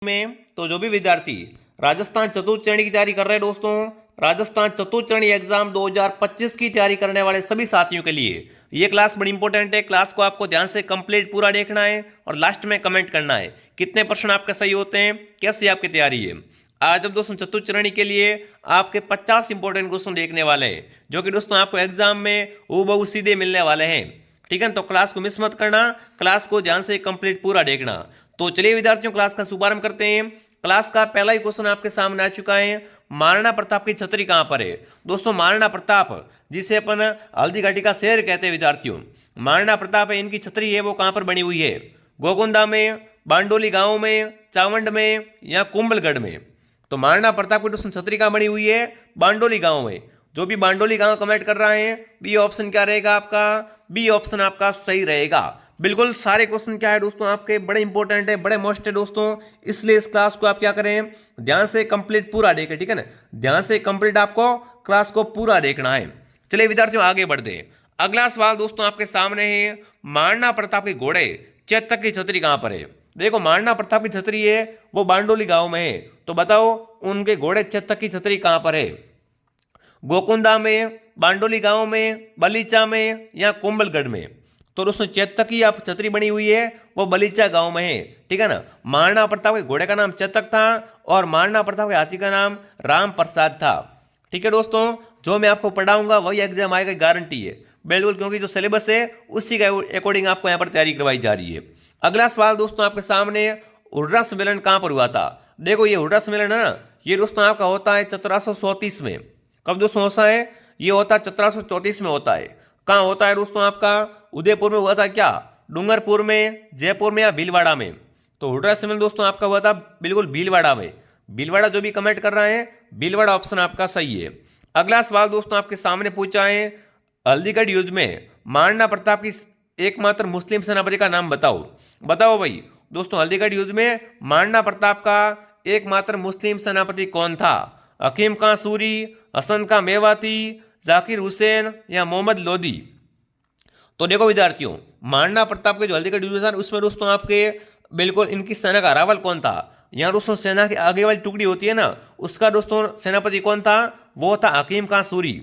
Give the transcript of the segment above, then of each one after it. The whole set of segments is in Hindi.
में तो जो भी विद्यार्थी राजस्थान चतुर्थ श्रेणी की तैयारी कर रहे हैं दोस्तों, राजस्थान चतुर्थ श्रेणी एग्जाम 2025 की तैयारी करने वाले सभी साथियों के लिए ये क्लास बड़ी इंपॉर्टेंट है। क्लास को आपको ध्यान से कंप्लीट पूरा देखना है और लास्ट में कमेंट करना है कितने परसेंट आपके सही होते हैं, कैसी आपकी तैयारी है। आज हम दोस्तों चतुर्थ श्रेणी के लिए आपके 50 इंपॉर्टेंट क्वेश्चन देखने वाले हैं, जो कि दोस्तों आपको एग्जाम में हूबहू सीधे मिलने वाले हैं। ठीक है, तो क्लास को मिस मत करना, क्लास को ध्यान से कंप्लीट पूरा देखना। तो चलिए विद्यार्थियों, क्लास का शुभारंभ करते हैं। क्लास का पहला ही क्वेश्चन आपके सामने आ चुका है। महाराणा प्रताप की छतरी कहां पर है? दोस्तों महाराणा प्रताप, जिसे अपन हल्दी घाटी का शेर कहते हैं विद्यार्थियों, महाराणा प्रताप है, इनकी छतरी है वो कहां पर बनी हुई है? गोकुंदा में, बांडोली गांव में, चावंड में या कुंभलगढ़ में? तो महाराणा प्रताप की दोस्तों छतरी कहां बनी हुई है? बांडोली गांव में। जो भी बांडोली गांव कमेंट कर रहा है, बी ऑप्शन क्या रहेगा आपका? बी ऑप्शन आपका सही रहेगा। बिल्कुल सारे क्वेश्चन क्या है दोस्तों आपके बड़े इंपॉर्टेंट है, बड़े मोस्ट है दोस्तों, इसलिए इस क्लास को आप क्या करें, ध्यान से कंप्लीट पूरा देखें। ठीक है ना, ध्यान से कंप्लीट आपको क्लास को पूरा देखना है। चलिए विद्यार्थियों आगे बढ़ते हैं। अगला सवाल दोस्तों आपके सामने है, महाराणा प्रताप के घोड़े चेतक की छतरी कहां पर है? देखो महाराणा प्रताप की छतरी है वो बांडोली गांव में है, तो बताओ उनके घोड़े चेतक की छतरी कहां पर है? गोकुंदा में, बांडोली गांव में, बलीचा में या कुंभलगढ़ में? तो दोस्तों चेतक की आप छतरी बनी हुई है वो बलीचा गांव में है। ठीक है ना, महाराणा प्रताप के घोड़े का नाम चेतक था और महाराणा प्रताप के हाथी का नाम राम प्रसाद था। ठीक है दोस्तों, जो मैं आपको पढ़ाऊंगा वही एग्जाम आएगा, गारंटी है बिल्कुल, क्योंकि जो सिलेबस है उसी के अकॉर्डिंग आपको यहाँ पर तैयारी करवाई जा रही है। अगला सवाल दोस्तों आपके सामने, हुर्रा सम्मेलन कहां पर हुआ था? देखो ये हुर्रा सम्मेलन है ना, ये दोस्तों आपका होता है 1734 में। कब दोस्तों होता है? ये होता है 1734 में होता है। कहां होता है दोस्तों आपका? उदयपुर में हुआ था क्या, डूंगरपुर में, जयपुर में या भीलवाड़ा में? तो हुर्रा सम्मेलन दोस्तों आपका हुआ था बिल्कुल भीलवाड़ा में। भीलवाड़ा जो भी कमेंट कर रहे हैं, भीलवाड़ा ऑप्शन आपका सही है। अगला सवाल दोस्तों आपके सामने पूछा है, हल्दीघाटी युद्ध में महाराणा प्रताप की एकमात्र मुस्लिम सेनापति का नाम बताओ। बताओ भाई दोस्तों, हल्दीघाटी युद्ध में महाराणा प्रताप का एकमात्र मुस्लिम सेनापति कौन था? हकीम खां सूरी, हसन खां मेवाती, जाकिर हुसैन या मोहम्मद लोदी? तो देखो विद्यार्थियों, महाराणा प्रताप के जो हल्दीघाटी युद्ध था उसमें दोस्तों आपके बिल्कुल इनकी सेना का रावल कौन था? यहाँ दोस्तों सेना की आगे वाली टुकड़ी होती है ना, उसका दोस्तों सेनापति कौन था? वो था हकीम खां सूरी।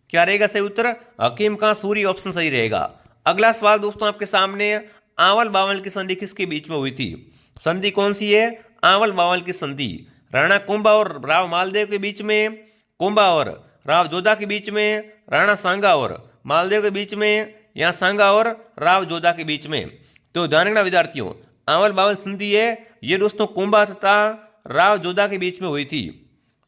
क्या रहेगा सही उत्तर? हकीम खां सूरी ऑप्शन सही रहेगा। अगला सवाल दोस्तों आपके सामने, आंवल बावल की संधि किसके बीच में हुई थी? संधि कौन सी है? आंवल बावल की संधि राणा कुंभा और राव मालदेव के बीच में, कुंभा और राव जोधा के बीच में, राणा सांगा और मालदेव के बीच में या सांगा और राव जोधा के बीच में? तो ध्यान रखना विद्यार्थियों, आंवल बावल संधि है ये दोस्तों कुंभा तथा राव जोधा के बीच में हुई थी।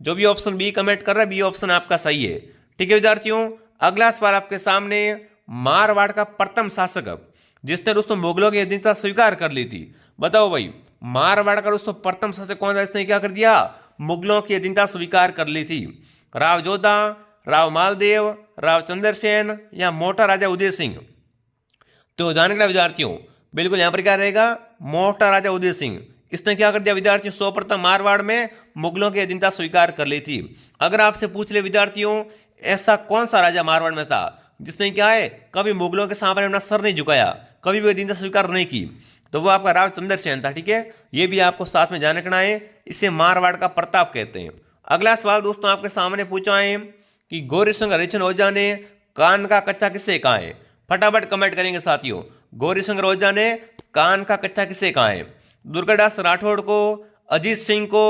जो भी ऑप्शन बी कमेंट कर रहा है, बी ऑप्शन आपका सही है। ठीक है विद्यार्थियों, अगला सवाल आपके सामने, मारवाड़ का प्रथम शासक जिसने दोस्तों मुगलों की अधीनता स्वीकार कर ली थी? बताओ भाई, मारवाड़ का दोस्तों प्रथम शासक कौन था जिसने क्या कर दिया? मुगलों की अधीनता स्वीकार कर ली थी। राव जोधा, राव मालदेव, राव चंद्रसेन या मोटा राजा उदय सिंह? तो ध्यान रखना विद्यार्थियों, बिल्कुल यहां पर क्या रहेगा? मोटा राजा उदय सिंह। इसने क्या कर दिया विद्यार्थियों? सर्वप्रथम मारवाड़ में मुगलों की अधीनता स्वीकार कर ली थी। अगर आपसे पूछ ले विद्यार्थियों, ऐसा कौन सा राजा मारवाड़ में था जिसने क्या है कभी मुगलों के सामने अपना सर नहीं झुकाया, कभी भी अधीनता स्वीकार नहीं की? तो वो आपका राव चंद्रसेन था। ठीक है, ये भी आपको साथ में ध्यान रखना है, इसे मारवाड़ का प्रताप कहते हैं। अगला सवाल दोस्तों आपके सामने पूछा है कि गौरीशंकर हरिचंद ओझा ने कान का कच्चा किससे कहा है? फटाफट कमेंट करेंगे साथियों, गौरीशंकर ओझा ने कान का कच्चा किससे कहा है? दुर्गादास राठौड़ को, अजीत सिंह को,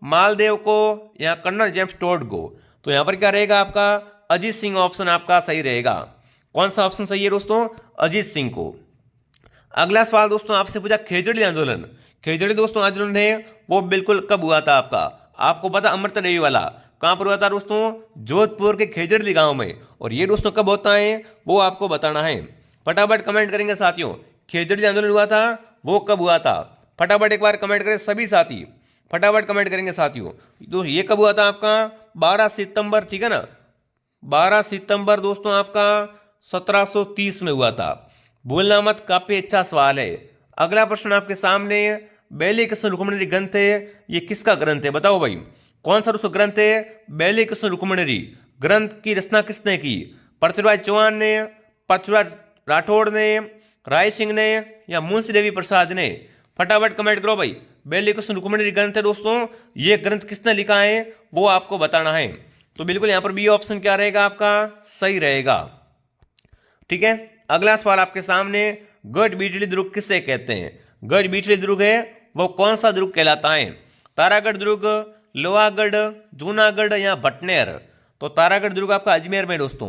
मालदेव को या कर्नल जेम्स टोड को? तो यहां पर क्या रहेगा आपका? अजीत सिंह ऑप्शन आपका सही रहेगा। कौन सा ऑप्शन सही है दोस्तों? अजीत सिंह को। अगला सवाल दोस्तों आपसे पूछा, खेजड़ी आंदोलन, खेजड़ी दोस्तों आंदोलन है वो बिल्कुल कब हुआ था आपका? आपको पता अमृत देवी वाला कहां पर हुआ था दोस्तों? जोधपुर के खेजड़ी गांव में। और ये दोस्तों कब होता है वो आपको बताना है। फटाफट कमेंट करेंगे साथियों, खेजड़ी आंदोलन हुआ था वो कब हुआ था? फटाफट एक बार कमेंट करें सभी साथी, फटाफट कमेंट करेंगे साथियों। तो ये कब हुआ था आपका? 12 सितंबर। ठीक है ना, 12 सितंबर दोस्तों आपका 1730 में हुआ था। भूलना मत, काफी अच्छा सवाल है। अगला प्रश्न आपके सामने, बैली कृष्ण रुक्मणी ग्रंथ है ये किसका ग्रंथ है? बताओ भाई, कौन सा दोस्तों ग्रंथ है? बैली कृष्ण रुक्मणी ग्रंथ की रचना किसने की? पृथ्वीराज चौहान ने, पृथ्वीराज राठौड़ ने, राय सिंह ने या मुंशी देवी प्रसाद ने? फटाफट कमेंट करो भाई, बेलिकुस रुक्मिणी ग्रंथ है दोस्तों, ये ग्रंथ किसने लिखा है वो आपको बताना है। तो बिल्कुल यहाँ पर बी ऑप्शन क्या रहेगा आपका, सही रहेगा। ठीक है, अगला सवाल आपके सामने, गढ़ बीटली दुर्ग किसे कहते हैं? गढ़ बीटली दुर्ग है वो कौन सा दुर्ग कहलाता है? तारागढ़ दुर्ग, लोहागढ़, जूनागढ़ या भटनेर? तो तारागढ़ दुर्ग आपका अजमेर में दोस्तों,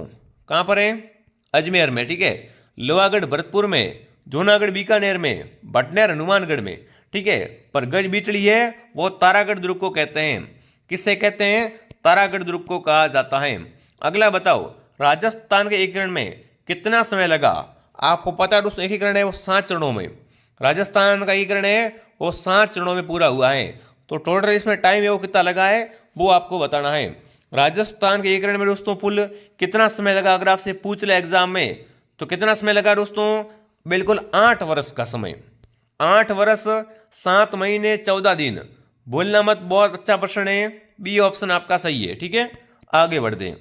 कहां पर है? अजमेर में। ठीक है, लोहागढ़ भरतपुर में, जूनागढ़ बीकानेर में, भटनेर हनुमानगढ़ में। ठीक है, पर गढ़ बीटली है वो तारागढ़ दुर्ग को कहते हैं। किससे कहते हैं? तारागढ़ दुर्ग को कहा जाता है। अगला बताओ, राजस्थान के एकीकरण में कितना समय लगा? आपको पता है दोस्तों एकीकरण है वो 7 चरणों में, राजस्थान का एकीकरण है वो 7 चरणों में पूरा हुआ है। तो टोटल इसमें टाइम है वो कितना लगा है वो आपको बताना है। राजस्थान के एकीकरण में दोस्तों कुल कितना समय लगा अगर आपसे पूछ ले एग्जाम में, तो कितना समय लगा दोस्तों? बिल्कुल 8 वर्ष का समय, 8 वर्ष 7 महीने 14 दिन। बोलना मत, बहुत अच्छा प्रश्न है, बी ऑप्शन आपका सही है। ठीक है, आगे बढ़ते हैं।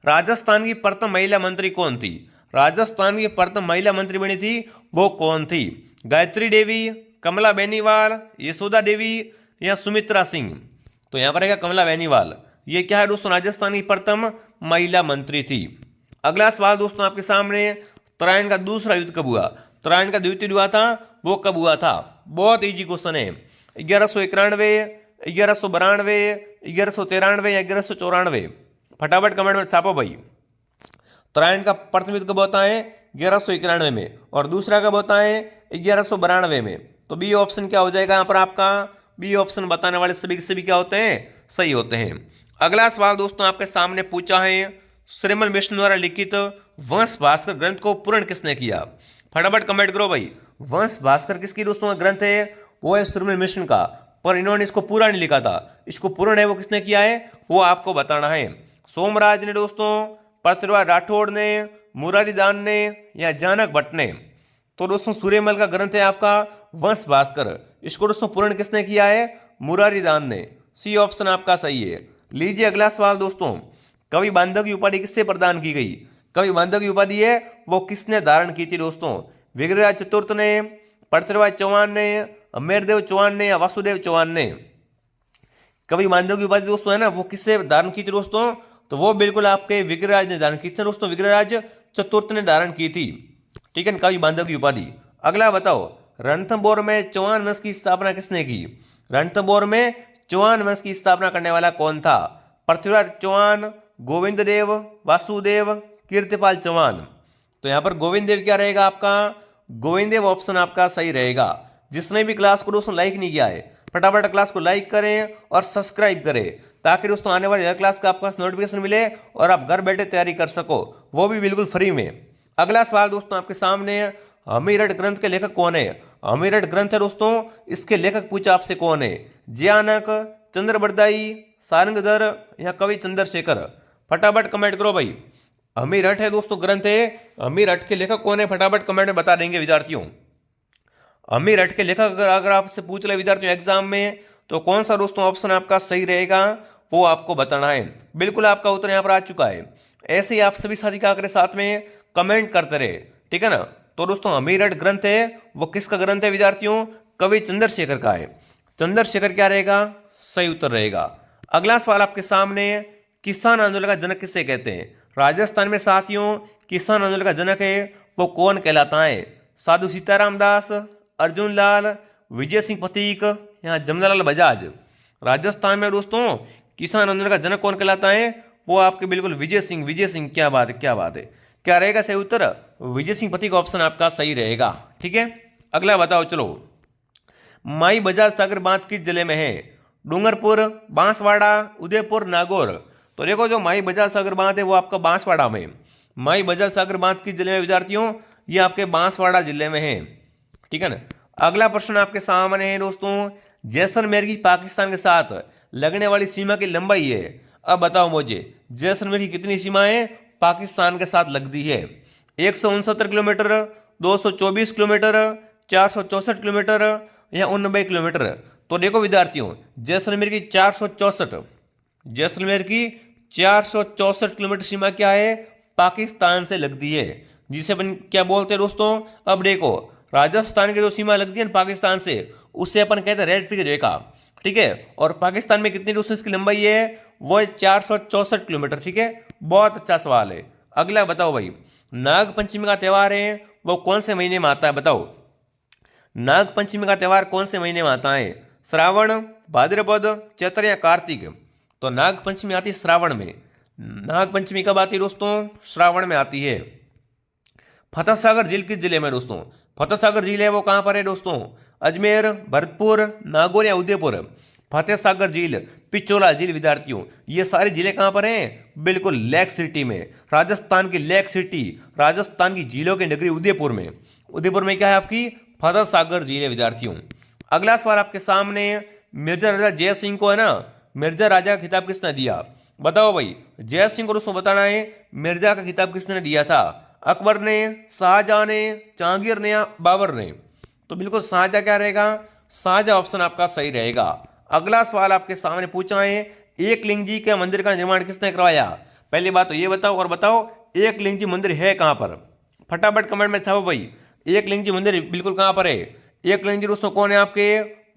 राजस्थान की प्रथम महिला मंत्री कौन थी? राजस्थान की प्रथम महिला मंत्री बनी थी वो कौन थी? गायत्री देवी, कमला बेनीवाल, यशोदा देवी या सुमित्रा सिंह? तो यहां पर रहेगा कमला बेनीवाल। ये क्या है दोस्तों? राजस्थान की प्रथम महिला मंत्री थी। अगला सवाल दोस्तों आपके सामने, तराइन का दूसरा युद्ध कब हुआ? तराइन का द्वितीय युद्ध हुआ था वो कब हुआ था? बहुत इजी क्वेश्चन है। 1191, 1192, 1193 या 1194? फटाफट कमेंट में छापो भाई। तराइन का प्रथम युद्ध कब होता है? 1191 में, और दूसरा कब होता है? 1192 में। तो बी ऑप्शन क्या हो जाएगा यहाँ पर आपका? बी ऑप्शन बताने वाले सभी के सभी क्या होते हैं? सही होते हैं। अगला सवाल दोस्तों आपके सामने पूछा है, श्रीमल मिशन द्वारा लिखित वंश भास्कर ग्रंथ को पूर्ण किसने किया? फटाफट कमेंट करो भाई। वंश भास्कर किसकी दोस्तों ग्रंथ है? वो है श्रीमल मिशन का, पर इन्होंने इसको पूरा नहीं लिखा था। इसको पूर्ण है वो किसने किया है वो आपको बताना है। सोमराज ने दोस्तों, पृथ्वीराज राठौड़ ने, मुरारी दान ने या जानक भट्ट ने? तो दोस्तों सूर्यमल का ग्रंथ है आपका वंश भास्कर। इसको दोस्तों पूर्ण किसने किया है? मुरारी दान ने। सी ऑप्शन आपका सही है। लीजिए अगला सवाल दोस्तों, कवि बांधव की उपाधि किससे प्रदान की गई? कवि बांधव की उपाधि है वो किसने धारण की थी दोस्तों? विग्रहराज चतुर्थ ने, पृथ्वीराज चौहान ने, अमेरदेव चौहान ने या वासुदेव चौहान ने? कवि बांधव की उपाधि दोस्तों है ना वो किससे धारण की थी दोस्तों? तो वो बिल्कुल आपके विग्रहराज ने धारण की थी दोस्तों, विग्रहराज चतुर्थ ने धारण की थी। ठीक है, कवि बांधव की उपाधि। अगला बताओ, रणथंभौर में चौहान वंश की स्थापना किसने की? रणथंभौर में चौहान वंश की स्थापना करने वाला कौन था? पृथ्वीराज चौहान, गोविंद देव, वासुदेव, कीर्तिपाल चौहान? तो यहां पर गोविंद देव क्या रहेगा आपका? गोविंद देव ऑप्शन आपका सही रहेगा। जिसने भी क्लास को दोस्तों लाइक नहीं किया है फटाफट क्लास को लाइक करें और सब्सक्राइब करें, ताकि दोस्तों आने वाली हर क्लास का आपको नोटिफिकेशन मिले और आप घर बैठे तैयारी कर सको, वो भी बिल्कुल फ्री में। अगला सवाल दोस्तों आपके सामने है, हमीरठ ग्रंथ के लेखक कौन है? हमीरठ ग्रंथ है दोस्तों, इसके लेखक पूछा आपसे कौन है? जयानक, चंद्रबरदाई, सारंगधर या कवि चंद्रशेखर? फटाफट कमेंट करो भाई। हमीरठ है दोस्तों ग्रंथ है, हमीरठ के लेखक कौन है फटाफट कमेंट में बता देंगे विद्यार्थियों। हमीरठ के लेखक अगर आपसे पूछ ले विद्यार्थियों एग्जाम में, तो कौन सा दोस्तों ऑप्शन आपका सही रहेगा वो आपको बताना है। बिल्कुल आपका उत्तर यहाँ पर आ चुका है। ऐसे ही आप सभी साथी क्या करें साथ में कमेंट करते रहे, ठीक है ना। तो दोस्तों हमीरठ ग्रंथ है वो किसका ग्रंथ है विद्यार्थियों? कवि चंद्रशेखर का है। चंद्रशेखर क्या रहेगा? सही उत्तर रहेगा। अगला सवाल आपके सामने, किसान आंदोलन का जनक किसे कहते हैं? राजस्थान में साथियों किसान आंदोलन का जनक है वो कौन कहलाता है? साधु सीताराम दास, अर्जुन लाल, विजय सिंह पथिक या जमनालाल बजाज? राजस्थान में दोस्तों किसान आंदोलन का जनक कौन कहलाता है? वो आपके बिल्कुल विजय सिंह। विजय सिंह, क्या बात है, क्या बात है। क्या रहेगा सही उत्तर? विजय सिंह पथिक ऑप्शन आपका सही रहेगा। ठीक है, अगला बताओ चलो। माई बजाज सागर बांध किस जिले में है? डूंगरपुर, बांसवाड़ा, उदयपुर, नागौर? तो देखो जो माई बजाज सागर बांध है वो आपका बांसवाड़ा में। माई बजाज सागर बांध किस जिले में विद्यार्थियों? ये आपके बांसवाड़ा जिले में है। ठीक है ना। अगला प्रश्न आपके सामने है दोस्तों, जैसलमेर की पाकिस्तान के साथ लगने वाली सीमा की लंबाई है। अब बताओ मुझे जैसलमेर की कितनी सीमाएं पाकिस्तान के साथ लगती है? 169 किलोमीटर, 224 किलोमीटर, 464 किलोमीटर या 89 किलोमीटर? तो देखो विद्यार्थियों जैसलमेर की 464, जैसलमेर की 464 किलोमीटर सीमा क्या है? पाकिस्तान से लगती है, जिसे अपन क्या बोलते हैं दोस्तों? अब देखो राजस्थान की जो सीमा लगती है ना पाकिस्तान से, उससे अपन कहते हैं रेड पिच रेखा, ठीक है। और पाकिस्तान में कितनी दोस्तों इसकी लंबाई है, वो है 464 किलोमीटर, ठीक है। बहुत अच्छा सवाल है। अगला बताओ भाई, नाग पंचमी का त्यौहार है वो कौन से महीने में आता है, बताओ। नाग पंचमी का त्यौहार कौन से महीने में आता है, श्रावण, भाद्रपद, चैत्र या कार्तिक। तो नाग पंचमी आती है श्रावण में। नाग पंचमी कब आती है दोस्तों, श्रावण में आती है। फतेह सागर झील किस जिले में दोस्तों, फतेह सागर झील है वो कहां पर है दोस्तों, अजमेर, भरतपुर, नागौर या उदयपुर। फतेह सागर झील, पिचोला झील विद्यार्थियों, ये सारी झीलें कहां पर हैं, बिल्कुल लेक सिटी में। राजस्थान की लेक सिटी, राजस्थान की झीलों की नगरी उदयपुर में। उदयपुर में क्या है आपकी, फतेह सागर झील है विद्यार्थियों। अगला सवाल आपके सामने, मिर्जा राजा जय सिंह को है ना, मिर्जा राजा का खिताब किसने दिया, बताओ भाई। जय सिंह को दोस्तों बताना है मिर्जा का खिताब किसने दिया था, अकबर ने, शाहजहां ने, जहांगीर ने या बाबर ने। तो बिल्कुल शाहजहां क्या रहेगा, शाहजहां ऑप्शन आपका सही रहेगा। अगला सवाल आपके सामने पूछा है, एकलिंग जी के मंदिर का निर्माण किसने करवाया। पहली बात तो ये बताओ, और बताओ एकलिंग जी मंदिर है कहां पर, फटाफट कमेंट में छापो भाई। एकलिंग जी मंदिर बिल्कुल कहां पर है। एकलिंग जी दोस्तों कौन है आपके,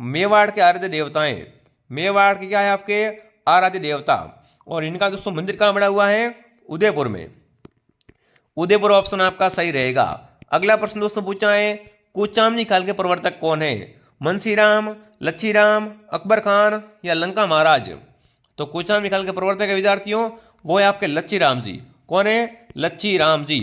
मेवाड़ के आराध्य देवता हैं। मेवाड़ के क्या है आपके, आराध्य देवता। और इनका दोस्तों मंदिर कहां बना हुआ है, उदयपुर में। उदयपुर ऑप्शन आपका सही रहेगा। अगला प्रश्न दोस्तों पूछा है, कुचामनी काल के प्रवर्तक कौन है, मुंशीराम, लच्छीराम, अकबर खान या लंका महाराज। तो कुचामनी काल के प्रवर्तक है विद्यार्थियों, वो है आपके लच्छीराम जी। कौन है, लच्छीराम जी।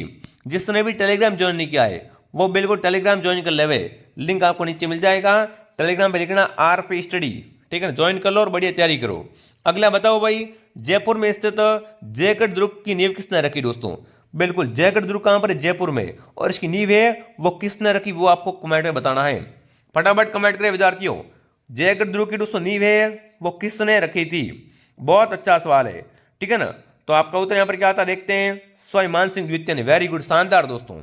जिसने भी टेलीग्राम ज्वाइन नहीं किया है वो बिल्कुल टेलीग्राम ज्वाइन कर लेवे, लिंक आपको नीचे मिल जाएगा। टेलीग्राम पे लिखना RP स्टडी, ठीक है ना, ज्वाइन कर लो और बढ़िया तैयारी करो। अगला बताओ भाई, जयपुर में स्थित जयगढ़ दुर्ग की नींव किसने रखी दोस्तों। बिल्कुल जयगढ़ दुर्ग कहां पर है, जयपुर में। और इसकी नींव है वो किसने रखी, वो आपको कमेंट में बताना है। फटाफट कमेंट करें विद्यार्थियों, जयगढ़ दुर्ग की दोस्तों नींव है वो किसने रखी थी। बहुत अच्छा सवाल है, ठीक है ना। तो आपका उत्तर यहां पर क्या आता देखते हैं, स्वामी मान सिंह द्वितीय ने। वेरी गुड, शानदार दोस्तों।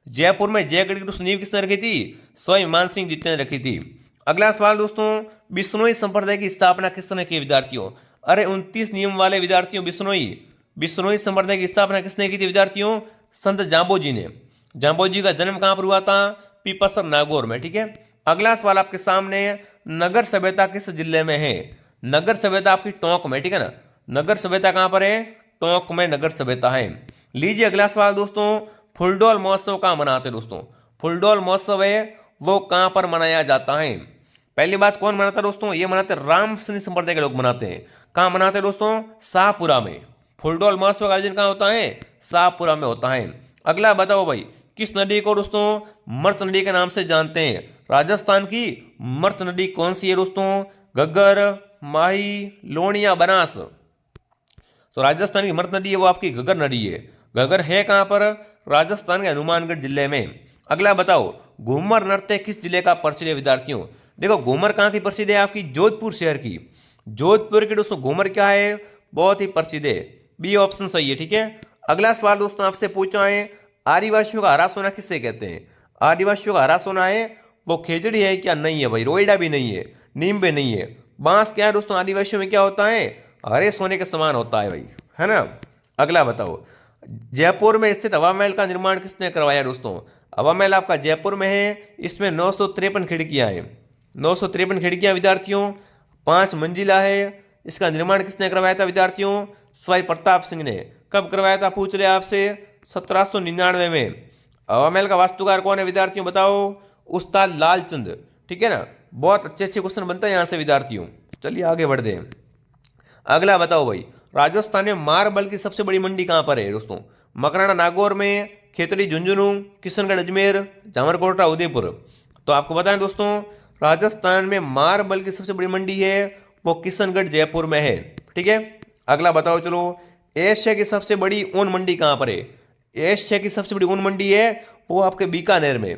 जयपुर में जयगढ़ की दोस्तों नींव किसने रखी थी, स्वामी मान सिंह द्वितीय ने रखी थी। अगला सवाल दोस्तों, बिश्नोई संप्रदाय की स्थापना किसने की विद्यार्थियों। अरे 29 नियम वाले विद्यार्थियों, बिश्नोई संप्रदाय की स्थापना किसने की थी विद्यार्थियों, संत जाम्बोजी ने। जाम्बोजी का जन्म कहां पर हुआ था, पीपसर नागौर में, ठीक है। अगला सवाल आपके सामने, नगर सभ्यता किस जिले में है। नगर सभ्यता आपकी टोंक में, ठीक है ना। नगर सभ्यता कहां पर है, टोंक में नगर सभ्यता है। लीजिए अगला सवाल दोस्तों, फुलडोल महोत्सव कहां मनाते हैं दोस्तों। फुलडोल महोत्सव है वो कहां पर मनाया जाता है। पहली बात कौन मनाता है दोस्तों, ये मनाते रामसिंह संप्रदाय के लोग मनाते हैं। कहां मनाते हैं दोस्तों, शाहपुरा में। फुलडोल महोत्सव का आयोजन कहां होता है, शाहपुरा में होता है। अगला बताओ भाई, किस नदी को दोस्तों मर्त नदी के नाम से जानते हैं। राजस्थान की मर्त नदी कौन सी है दोस्तों, घग्गर, माही, लोणी या बनास। तो राजस्थान की मर्त नदी है वो आपकी घग्गर नदी है। घग्गर है कहां पर, राजस्थान के हनुमानगढ़ जिले में। अगला बताओ, घूमर नृत्य किस जिले का प्रसिद्ध है विद्यार्थियों। देखो घूमर कहां की प्रसिद्ध है, आपकी जोधपुर शहर की। जोधपुर की दोस्तों घूमर क्या है, बहुत ही प्रसिद्ध है। बी ऑप्शन सही है, ठीक है। अगला सवाल दोस्तों आपसे पूछा है, आदिवासियों का हरा सोना किससे कहते हैं। आदिवासियों का हरा सोना है वो खेजड़ी है क्या, नहीं है भाई। रोइडा भी नहीं है, नीम भी नहीं है। बांस क्या है दोस्तों, आदिवासियों में क्या होता है, हरे सोने के समान होता है भाई, है ना। अगला बताओ, जयपुर में स्थित हवा महल का निर्माण किसने करवाया दोस्तों। हवा महल आपका जयपुर में है, इसमें 953 खिड़कियां हैं। 953 खिड़कियां विद्यार्थियों, 5 मंजिला है। इसका निर्माण किसने करवाया था विद्यार्थियों, स्वाई प्रताप सिंह ने। कब करवाया था पूछ रहे आपसे, 1799 में। हवा महल का वास्तुकार कौन है विद्यार्थियों, बताओ। उस्ताद लालचंद, ठीक है ना। बहुत अच्छे अच्छे क्वेश्चन बनता है यहाँ से विद्यार्थियों। चलिए आगे बढ़ते हैं। अगला बताओ भाई, राजस्थान में मार्बल की सबसे बड़ी मंडी कहाँ पर है दोस्तों। मकराना नागौर में, खेतड़ी झुंझुनू, किशनगढ़ अजमेर, जामरकोटला उदयपुर। तो आपको बताएं दोस्तों, राजस्थान में मार्बल की सबसे बड़ी मंडी है वो किशनगढ़ जयपुर में है, ठीक है। अगला बताओ चलो, एशिया की सबसे बड़ी ऊन मंडी कहाँ पर है। एशिया की सबसे बड़ी ऊन मंडी है वो आपके बीकानेर में।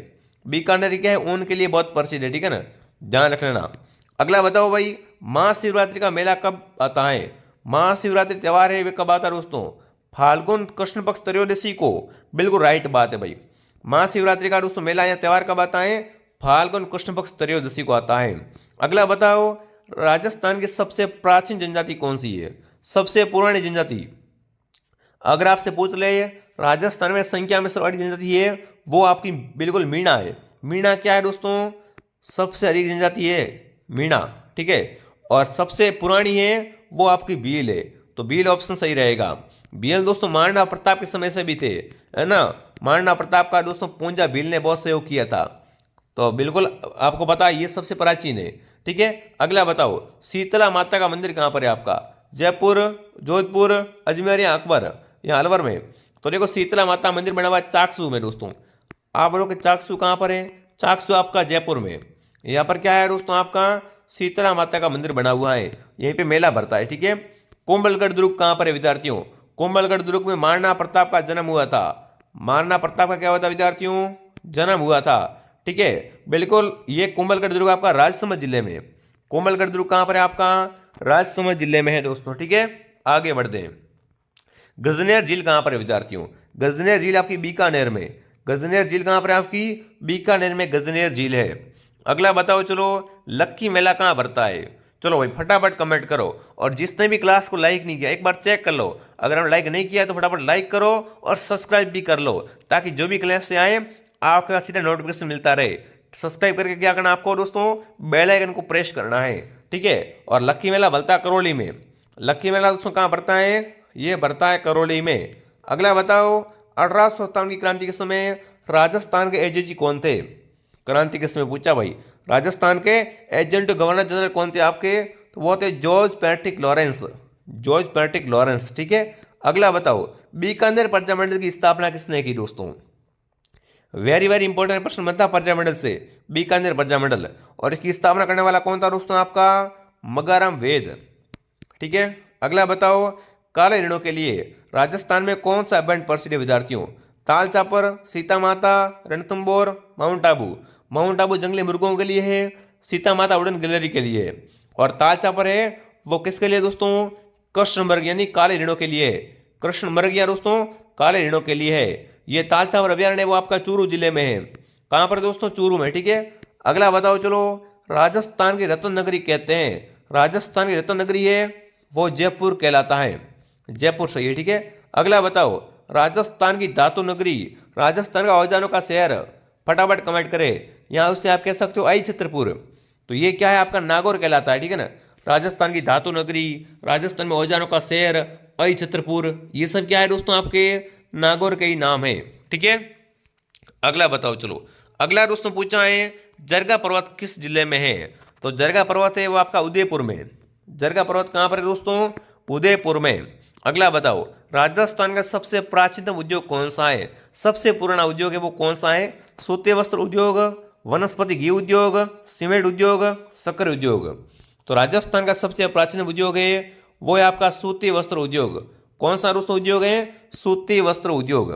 बीकानेर क्या है, ऊन के लिए बहुत प्रसिद्ध है, ठीक है ना, ध्यान रख लेना। अगला बताओ भाई, महाशिवरात्रि का मेला कब आता है। महाशिवरात्रि त्यौहार है वे कब आता है दोस्तों, फाल्गुन कृष्ण पक्ष त्रयोदशी को। बिल्कुल राइट बात है भाई। महाशिवरात्रि का दोस्तों मेला या त्यौहार कब आता है, फाल्गुन कृष्ण पक्ष त्रयोदशी को आता है। अगला बताओ, राजस्थान की सबसे प्राचीन जनजाति कौन सी है, सबसे पुरानी जनजाति। अगर आपसे पूछ ले राजस्थान में संख्या में सर्वाधिक जनजाति है वो आपकी बिल्कुल मीणा है। मीणा क्या है दोस्तों? सबसे अधिक जनजाति है मीणा, ठीक है। और सबसे पुरानी है वो आपकी भील है, तो भील ऑप्शन सही रहेगा। भील दोस्तों महाराणा प्रताप के समय से भी थे, है ना। महाराणा प्रताप का दोस्तों पूंजा भील ने बहुत सहयोग किया था, तो बिल्कुल आपको पता है ये सबसे प्राचीन है, ठीक है। अगला बताओ, शीतला माता का मंदिर कहाँ पर है आपका? जयपुर, जोधपुर, अजमेर या अकबर या अलवर में? तो देखो शीतला माता मंदिर बना हुआ है चाकसू में दोस्तों। आप बोलो कि चाकसू कहाँ पर है? चाकसू आपका जयपुर में। यहाँ पर क्या है दोस्तों? आपका शीतला माता का मंदिर बना हुआ है, यहीं पे मेला भरता है, ठीक है। कोंबलगढ़ दुर्ग कहाँ पर है विद्यार्थियों? कोंबलगढ़ दुर्ग में महाराणा प्रताप का जन्म हुआ था। महाराणा प्रताप का क्या हुआ था विद्यार्थियों? जन्म हुआ था, ठीक है। बिल्कुल ये कोंबलगढ़ दुर्ग आपका राजसमंद जिले में। कोंबलगढ़ दुर्ग कहाँ पर है आपका? राजसमंद जिले में है दोस्तों, ठीक है। आगे बढ़ते हैं। गजनेर झील कहाँ पर है विद्यार्थियों? गजनेर झील आपकी बीकानेर में। गजनेर झील कहाँ पर है आपकी? बीकानेर में गजनेर झील है। अगला बताओ चलो, लक्की मेला कहाँ भरता है? चलो भाई फटाफट कमेंट करो, और जिसने भी क्लास को लाइक नहीं किया एक बार चेक कर लो। अगर हमने लाइक नहीं किया तो फटाफट लाइक करो और सब्सक्राइब भी कर लो, ताकि जो भी क्लास से आए आपके पास सीधा नोटिफिकेशन मिलता रहे। सब्सक्राइब करके क्या करना आपको दोस्तों? बेल आइकन को प्रेस करना है, ठीक है। और लक्की मेला भरता है करौली में। लक्की मेला दोस्तों कहाँ भरता है? ये भरता है करौली में। अगला बताओ, 1857 की क्रांति के समय राजस्थान के एजेजी कौन थे? क्रांति के समय पूछा भाई, राजस्थान के एजेंट गवर्नर जनरल कौन थे आपके? तो वो थे George Patrick Lawrence. George Patrick Lawrence, ठीक है। अगला बताओ, बीकानेर प्रजामंडल की स्थापना किसने की दोस्तों? वेरी वेरी इंपॉर्टेंट प्रश्न बनता है प्रजामंडल से, बीकानेर प्रजामंडल। और इसकी स्थापना करने वाला कौन था दोस्तों? आपका मगाराम वेद, ठीक है। अगला बताओ, काले ऋणों के लिए राजस्थान में कौन सा बैंड प्रसिद्ध है विद्यार्थियों? ताल चापर, सीता माता, रणथंबोर, माउंट आबू। माउंट आबू जंगली मुर्गों के लिए है, सीता माता उड़न गैलरी के लिए है, और ताल चापर है वो किसके लिए दोस्तों? कृष्ण मृग यानी काले ऋणों के लिए। कृष्ण मृग या दोस्तों काले ऋणों के लिए है। ये ताल चापर अभ्यारण्य वो आपका चूरू जिले में है। कहाँ पर दोस्तों? चूरू में, ठीक है। अगला बताओ चलो, राजस्थान की रत्न नगरी कहते हैं, राजस्थान की रत्न नगरी है वो जयपुर कहलाता है। जयपुर सही है, ठीक है। अगला बताओ, राजस्थान की धातु नगरी, राजस्थान का औजारों का शहर, फटाफट कमेंट करें। यहाँ उससे आप कह सकते हो आई छतरपुर, तो ये क्या है आपका? नागौर कहलाता है, ठीक है ना। राजस्थान की धातु नगरी, राजस्थान में औजारों का शहर, आई छतरपुर, ये सब क्या है दोस्तों? आपके नागौर के ही नाम है, ठीक है। अगला बताओ चलो, अगला दोस्तों पूछा है, जरगा पर्वत किस जिले में है? तो जरगा पर्वत है वो आपका उदयपुर में। जरगा पर्वत कहाँ पर है दोस्तों? उदयपुर में। अगला बताओ, राजस्थान का सबसे प्राचीनतम उद्योग कौन सा है? सबसे पुराना उद्योग है वो कौन सा है? सूती वस्त्र उद्योग, वनस्पति घी उद्योग, सीमेंट उद्योग, शक्कर उद्योग। तो राजस्थान का सबसे प्राचीन उद्योग है वो है आपका सूती वस्त्र उद्योग। कौन सा दोस्तों उद्योग है? सूती वस्त्र उद्योग।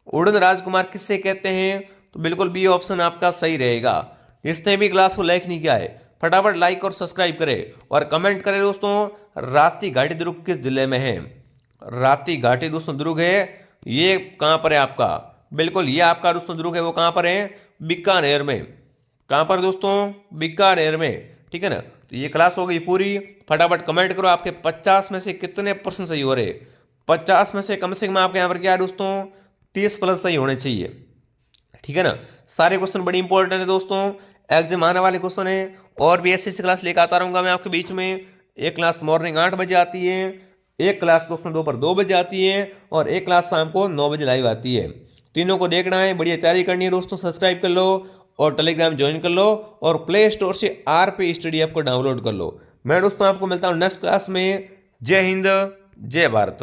उड़न राजकुमार किससे कहते हैं? तो बिल्कुल बी ऑप्शन आपका सही रहेगा। जिसने भी क्लास को लाइक नहीं किया है फटाफट लाइक और सब्सक्राइब करें और कमेंट करें दोस्तों, राती घाटी दुर्ग किस जिले में है? राती घाटी दोस्तों दुर्ग है ये कहाँ पर है आपका? बिल्कुल ये आपका दोस्तों दुर्ग है वो कहाँ पर है? बीकानेर में। कहाँ पर दोस्तों? बीकानेर में, ठीक है ना। तो ये क्लास हो गई पूरी। फटाफट कमेंट करो आपके 50 में से कितने % सही हो रहे? 50 में से कम आपके यहाँ पर क्या है दोस्तों? 30+ सही होने चाहिए, ठीक है ना। सारे क्वेश्चन बड़ी इंपॉर्टेंट है दोस्तों, एग्जाम आने वाले क्वेश्चन है। और भी ऐसी क्लास लेकर आता रहूँगा मैं आपके बीच में। एक क्लास मॉर्निंग 8 बजे आती है, एक क्लास दोस्तों दोपहर 2 बजे आती है, और एक क्लास शाम को 9 बजे लाइव आती है। तीनों को देखना है, बढ़िया तैयारी करनी है दोस्तों। सब्सक्राइब कर लो और टेलीग्राम ज्वाइन कर लो और प्ले स्टोर से RP स्टडी ऐप को डाउनलोड कर लो। मैं दोस्तों आपको मिलता हूँ नेक्स्ट क्लास में। जय हिंद, जय भारत।